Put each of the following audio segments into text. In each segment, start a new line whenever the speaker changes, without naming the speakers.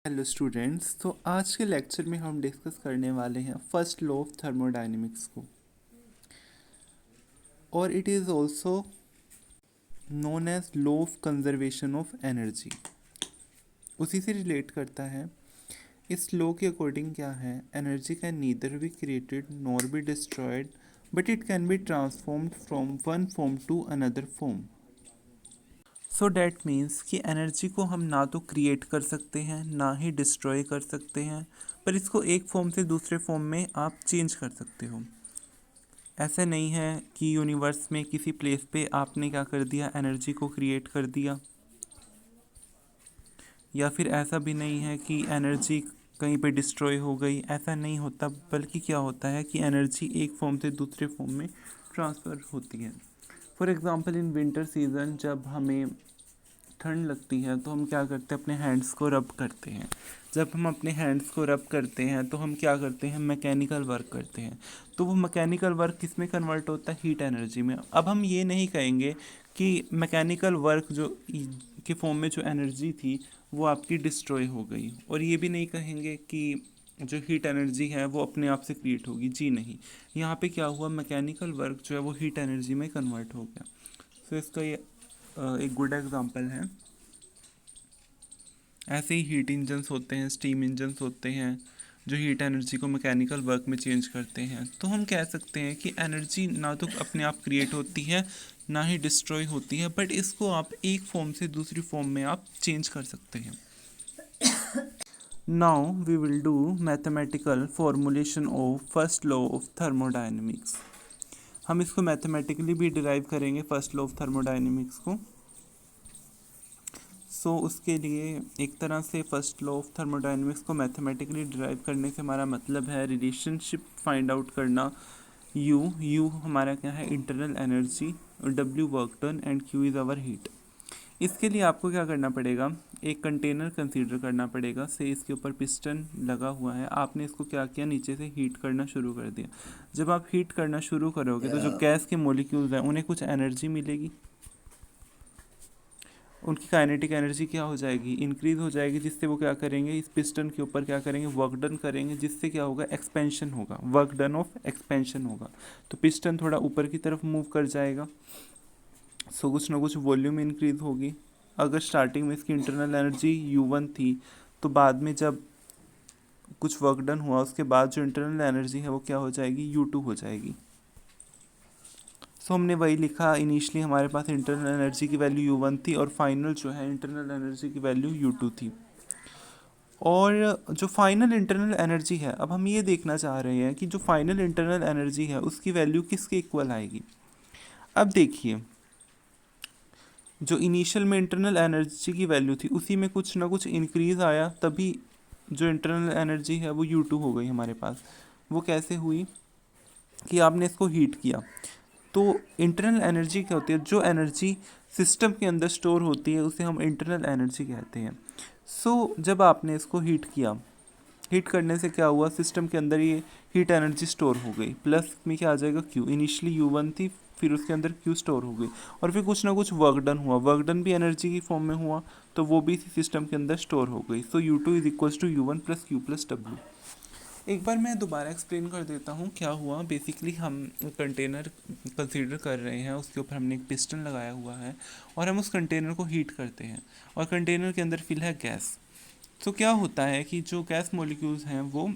Hello students. तो आज के लेक्चर में हम डिस्कस करने वाले हैं फर्स्ट लॉ ऑफ थर्मोडायनेमिक्स को, और it is also known as law of conservation of energy. उसी से रिलेट करता है। इस लॉ के अकॉर्डिंग क्या है, energy can neither be created nor be destroyed but it can be transformed from one form to another form. So that means कि energy को हम ना तो क्रिएट कर सकते हैं ना ही डिस्ट्रॉय कर सकते हैं, पर इसको एक फॉर्म से दूसरे फॉर्म में आप चेंज कर सकते हो। ऐसा नहीं है कि यूनिवर्स में किसी प्लेस पे आपने क्या कर दिया, एनर्जी को क्रिएट कर दिया, या फिर ऐसा भी नहीं है कि एनर्जी कहीं पे डिस्ट्रॉय हो गई। ऐसा नहीं होता, बल्कि क्या होता है कि एनर्जी एक फॉर्म से दूसरे फॉर्म में ट्रांसफ़र होती है। For example in winter season जब हमें ठंड लगती है तो हम क्या करते हैं, अपने हैंड्स को रब करते हैं। जब हम अपने हैंड्स को रब करते हैं तो हम क्या करते हैं, मैकेनिकल वर्क करते हैं। तो वो मैकेनिकल वर्क किस में कन्वर्ट होता है, हीट एनर्जी में। अब हम ये नहीं कहेंगे कि मैकेनिकल वर्क जो के फॉर्म में जो एनर्जी थी वो आपकी डिस्ट्रॉय हो गई, और ये भी नहीं कहेंगे कि जो हीट एनर्जी है वो अपने आप से क्रिएट होगी। जी नहीं, यहाँ पे क्या हुआ, मैकेनिकल वर्क जो है वो हीट एनर्जी में कन्वर्ट हो गया। सो इसका ये एक गुड एग्जांपल है। ऐसे ही हीट इंजन्स होते हैं, स्टीम इंजन्स होते हैं, जो हीट एनर्जी को मैकेनिकल वर्क में चेंज करते हैं। तो हम कह सकते हैं कि एनर्जी ना तो अपने आप क्रिएट होती है ना ही डिस्ट्रॉय होती है, बट इसको आप एक फॉर्म से दूसरी फॉर्म में आप चेंज कर सकते हैं। Now we will do mathematical formulation of first law of thermodynamics. हम इसको मैथमेटिकली भी डिराइव करेंगे फर्स्ट लॉ ऑफ थर्मोडायनेमिक्स को। उसके लिए एक तरह से फर्स्ट लॉ ऑफ थर्मोडायनेमिक्स को मैथमेटिकली डिराइव करने से हमारा मतलब है रिलेशनशिप फाइंड आउट करना। यू हमारा क्या है, internal energy, W work done and Q is our heat. इसके लिए आपको क्या करना पड़ेगा, एक कंटेनर कंसीडर करना पड़ेगा। से इसके ऊपर पिस्टन लगा हुआ है, आपने इसको क्या किया, नीचे से हीट करना शुरू कर दिया। जब आप हीट करना शुरू करोगे तो जो गैस के मॉलिक्यूल्स हैं उन्हें कुछ एनर्जी मिलेगी, उनकी काइनेटिक एनर्जी क्या हो जाएगी, इंक्रीज हो जाएगी, जिससे वो क्या करेंगे, इस पिस्टन के ऊपर क्या करेंगे, वर्क डन करेंगे, जिससे क्या होगा, एक्सपेंशन होगा, वर्क डन ऑफ एक्सपेंशन होगा। तो पिस्टन थोड़ा ऊपर की तरफ मूव कर जाएगा। कुछ ना कुछ वॉल्यूम इंक्रीज होगी। अगर स्टार्टिंग में इसकी इंटरनल एनर्जी U1 थी, तो बाद में जब कुछ वर्क डन हुआ उसके बाद जो इंटरनल एनर्जी है वो क्या हो जाएगी, U2 हो जाएगी। हमने वही लिखा, इनिशियली हमारे पास इंटरनल एनर्जी की वैल्यू U1 थी और फाइनल जो है इंटरनल एनर्जी की वैल्यू U2 थी। और जो फाइनल इंटरनल एनर्जी है, अब हम ये देखना चाह रहे हैं कि जो फाइनल इंटरनल एनर्जी है उसकी वैल्यू किसके इक्वल आएगी। अब देखिए, जो इनिशियल में इंटरनल एनर्जी की वैल्यू थी उसी में कुछ ना कुछ इंक्रीज़ आया, तभी जो इंटरनल एनर्जी है वो U2 हो गई हमारे पास। वो कैसे हुई कि आपने इसको हीट किया। तो इंटरनल एनर्जी क्या होती है, जो एनर्जी सिस्टम के अंदर स्टोर होती है उसे हम इंटरनल एनर्जी कहते हैं। जब आपने इसको हीट किया, हीट करने से क्या हुआ, सिस्टम के अंदर ये हीट एनर्जी स्टोर हो गई। प्लस में क्या आ जाएगा, क्यू। इनिशियली U1 थी, फिर उसके अंदर क्यू स्टोर हो गई, और फिर कुछ ना कुछ वर्क डन हुआ, वर्क डन भी एनर्जी की फॉर्म में हुआ, तो वो भी इसी सिस्टम के अंदर स्टोर हो गई। U2 is equals to U1 plus Q plus W. एक बार मैं दोबारा एक्सप्लेन कर देता हूँ क्या हुआ। बेसिकली हम कंटेनर कंसीडर कर रहे हैं, उसके ऊपर हमने एक पिस्टन लगाया हुआ है और हम उस कंटेनर को हीट करते हैं, और कंटेनर के अंदर फिल है गैस। क्या होता है कि जो गैस मॉलिक्यूल्स हैं वो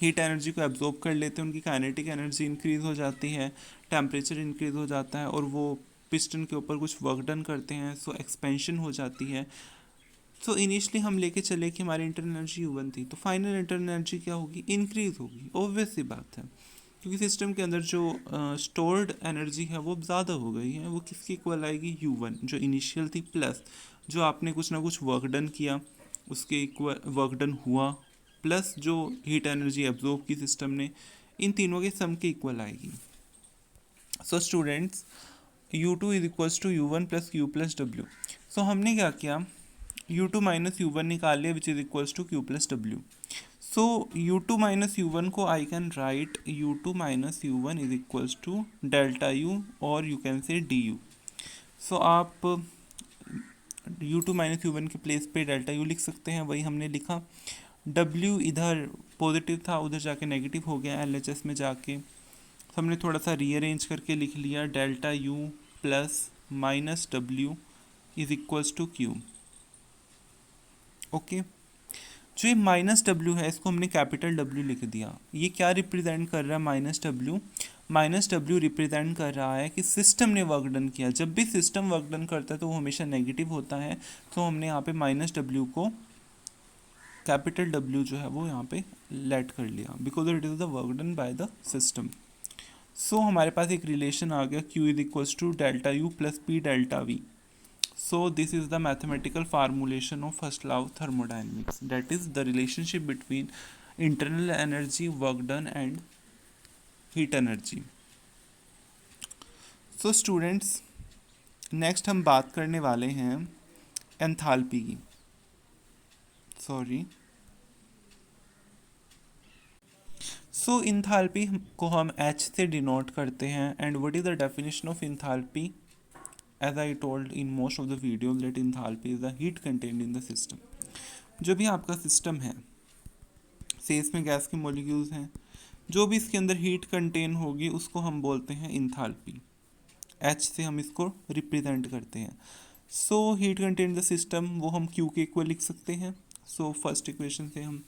हीट एनर्जी को एब्जॉर्ब कर लेते हैं, उनकी काइनेटिक एनर्जी इंक्रीज़ हो जाती है, टेम्परेचर इंक्रीज़ हो जाता है, और वो पिस्टन के ऊपर कुछ वर्क डन करते हैं, एक्सपेंशन हो जाती है। इनिशियली हम लेके चले कि हमारी इंटरनल एनर्जी U1 थी, तो फाइनल इंटरनल एनर्जी क्या होगी, इंक्रीज़ होगी। ऑब्वियस सी बात है, क्योंकि सिस्टम के अंदर जो स्टोर्ड एनर्जी है वो ज़्यादा हो गई है। वो किसकी इक्वल आएगी, U1 जो इनिशियल थी, प्लस जो आपने कुछ ना कुछ वर्क डन किया उसके इक्वल वर्क डन हुआ, प्लस जो हीट एनर्जी एब्जॉर्ब की सिस्टम ने, इन तीनों के सम के इक्वल आएगी। Students, U2 is equals to U1 plus Q plus डब्ल्यू। हमने क्या किया, U2 माइनस U1 निकाल लिया, which is equals to q plus डब्ल्यू। U2 माइनस U1 को I can write U2 minus U1 is equals to delta U, और you can say DU। आप U2 माइनस U1 के प्लेस पे delta U लिख सकते हैं, वही हमने लिखा। W इधर पॉजिटिव था, उधर जाके नेगेटिव हो गया LHS में जाके, हमने थोड़ा सा रीअरेंज करके लिख लिया delta U plus minus W is equals to Q। Okay, जो ये माइनस डब्ल्यू है इसको हमने कैपिटल डब्ल्यू लिख दिया। ये क्या रिप्रेजेंट कर रहा है minus W? Minus W represent कर रहा है कि सिस्टम ने वर्क डन किया। जब भी सिस्टम वर्क डन करता है तो वो हमेशा नेगेटिव होता है, तो हमने यहाँ पे माइनस डब्ल्यू को कैपिटल डब्ल्यू जो है वो यहाँ पे लेट कर लिया, because it is the work done by the system. So हमारे पास एक रिलेशन आ गया, Q is equals to delta u plus p delta v. So this is the mathematical formulation of first law of thermodynamics, that is the relationship between internal energy, work done and heat energy. So students, next हम बात करने वाले हैं enthalpy की। सो enthalpy को हम H से denote करते हैं, and what is the definition of enthalpy? As I told in most of the videos that enthalpy is the heat contained in the system. जो भी आपका सिस्टम है, से इसमें गैस के मॉलिक्यूल्स हैं, जो भी इसके अंदर हीट कंटेन होगी उसको हम बोलते हैं इंथैल्पी। H से हम इसको रिप्रेजेंट करते हैं। So heat contain the system वो हम Q के इक्वल लिख सकते हैं। सो फर्स्ट इक्वेशन से हम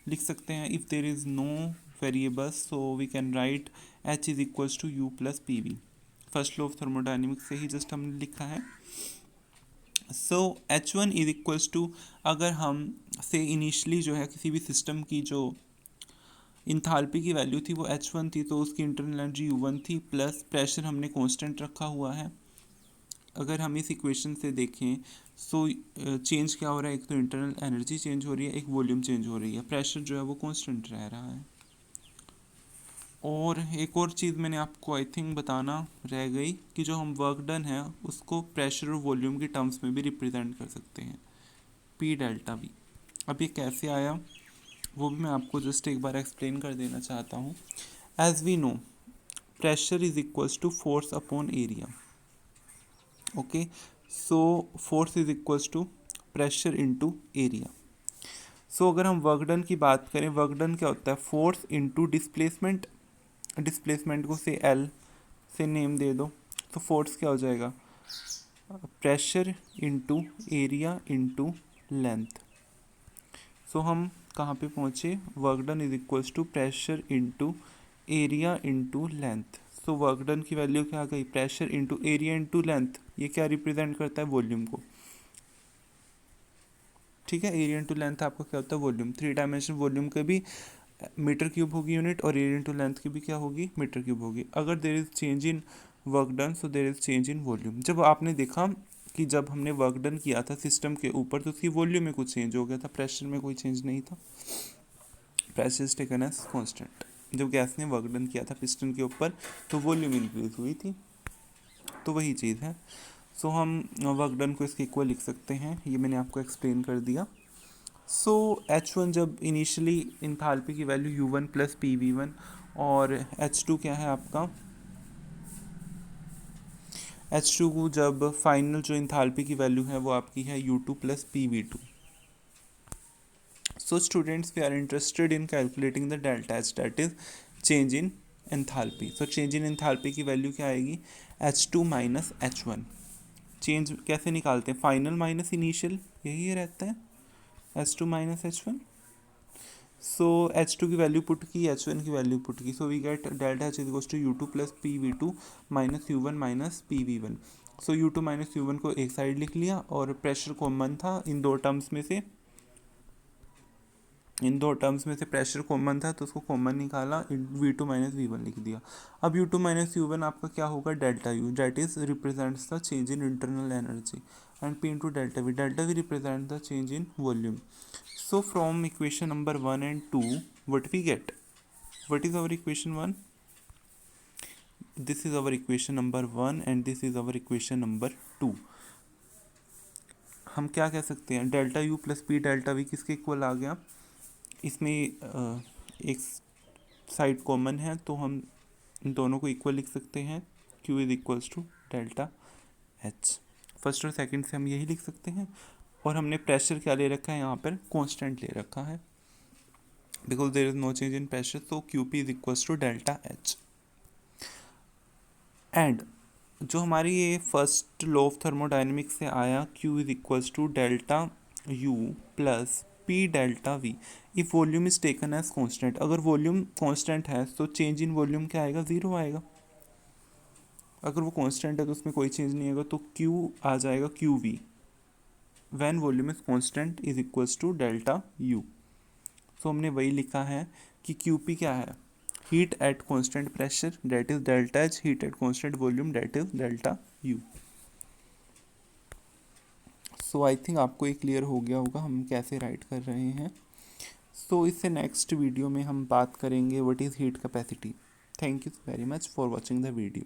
लिख सकते हैं, if there is no variables so we can write H is equals to U plus PV। First law of thermodynamics से ही जस्ट हमने लिखा है। सो H1 इज इक्वल्स टू, अगर हम से इनिशियली जो है किसी भी सिस्टम की जो इंथैल्पी की वैल्यू थी वो H1 थी, तो उसकी इंटरनल एनर्जी U1 थी, प्लस प्रेशर हमने कांस्टेंट रखा हुआ है। अगर हम इस इक्वेशन से देखें सो चेंज क्या हो रहा है, एक तो इंटरनल एनर्जी चेंज हो रही है, एक वॉल्यूम चेंज हो रही है, प्रेशर जो है वो कांस्टेंट रह रहा है। और एक और चीज़ मैंने आपको आई थिंक बताना रह गई कि जो हम वर्क डन है उसको प्रेशर और वॉल्यूम के टर्म्स में भी रिप्रेजेंट कर सकते हैं, P डेल्टा V। अब ये कैसे आया वो भी मैं आपको जस्ट एक बार एक्सप्लेन कर देना चाहता हूँ। As we know pressure is equals to force upon area. Okay, so force is equals to pressure into area. So अगर हम वर्क डन की बात करें, वर्क डन क्या होता है? Force into displacement. डिस्प्लेसमेंट को से L से नेम दे दो, तो फोर्स क्या हो जाएगा? Pressure into area into length. So हम कहाँ पे पहुँचे? Work done is equals to pressure into area into length. So work done की वैल्यू क्या आ गई? Pressure into area into length. ये क्या रिप्रेजेंट करता है? वॉल्यूम को। ठीक है, एरिया इनटू लेंथ आपका क्या होता है? वॉल्यूम। 3 डायमेंशन वॉल्यूम के भी मीटर क्यूब होगी यूनिट, और एरिया इनटू लेंथ की भी क्या होगी? मीटर क्यूब होगी। अगर there is change in work done so there is change in volume. जब आपने देखा कि जब हमने वर्क डन किया था सिस्टम के ऊपर तो उसकी वॉल्यूम में कुछ चेंज हो गया था, प्रेशर में कोई चेंज नहीं था, pressure is taken as constant. जब गैस ने वर्क डन किया था पिस्टन के ऊपर तो वॉल्यूम इंक्रीज हुई थी, तो वही चीज़ है। सो हम वर्क डन को इसके इक्वल लिख सकते हैं, ये मैंने आपको एक्सप्लेन कर दिया। सो H1 जब इनिशियली इंथैल्पी की वैल्यू U1 प्लस PV1, और H2 क्या है आपका? H2 को जब फाइनल जो इंथैल्पी की वैल्यू है वो आपकी है U2 plus PV2। So students we are interested in calculating the delta H, that is change in enthalpy. So change in enthalpy की वैल्यू क्या आएगी? H2 minus H1। चेंज कैसे निकालते हैं? फाइनल माइनस इनिशियल, यही रहता है, H2 माइनस H1। सो H2 की वैल्यू पुट की, H1 की वैल्यू पुट की, so we get delta H is equals to U2 plus PV2 minus U1 minus PV1। So U2 minus U1 को एक side लिख लिया, और प्रेशर कॉमन था इन दो टर्म्स में से, प्रेशर कॉमन था तो उसको कॉमन निकाला, V2 माइनस V1 लिख दिया। अब U2 माइनस U1 आपका क्या होगा? Delta U, that is represents the change in internal energy, and P into delta V represent the change in volume. So from equation number 1 and 2, what we get? What is our equation 1? This is our equation number 1 and this is our equation number 2. हम क्या कह सकते हैं? Delta U plus P delta V किसके equal आ गया? इसमें एक side common है तो हम इन दोनों को इक्वल लिख सकते हैं, Q is equals to delta H। First और सेकंड से हम यही लिख सकते हैं। और हमने प्रेशर क्या ले रखा है यहाँ पर, कांस्टेंट ले रखा है, because there is no change in pressure, तो QP is equals to delta H। And जो हमारी ये फर्स्ट लॉ ऑफ थर्मोडाइनमिक्स से आया, Q is equals to delta U plus P delta V, if volume is taken as constant. अगर volume constant है तो change in volume क्या आएगा, ज़ीरो आएगा। अगर वो कांस्टेंट है तो उसमें कोई चेंज नहीं आएगा, तो Q आ जाएगा QV when volume is constant is equals to delta U। So हमने वही लिखा है कि QP क्या है, heat at constant pressure that is delta H, heat at constant volume that is delta U। So I think आपको ये clear हो गया होगा हम कैसे राइट कर रहे हैं। सो इससे नेक्स्ट वीडियो में हम बात करेंगे what is heat capacity. Thank you very much for watching the video.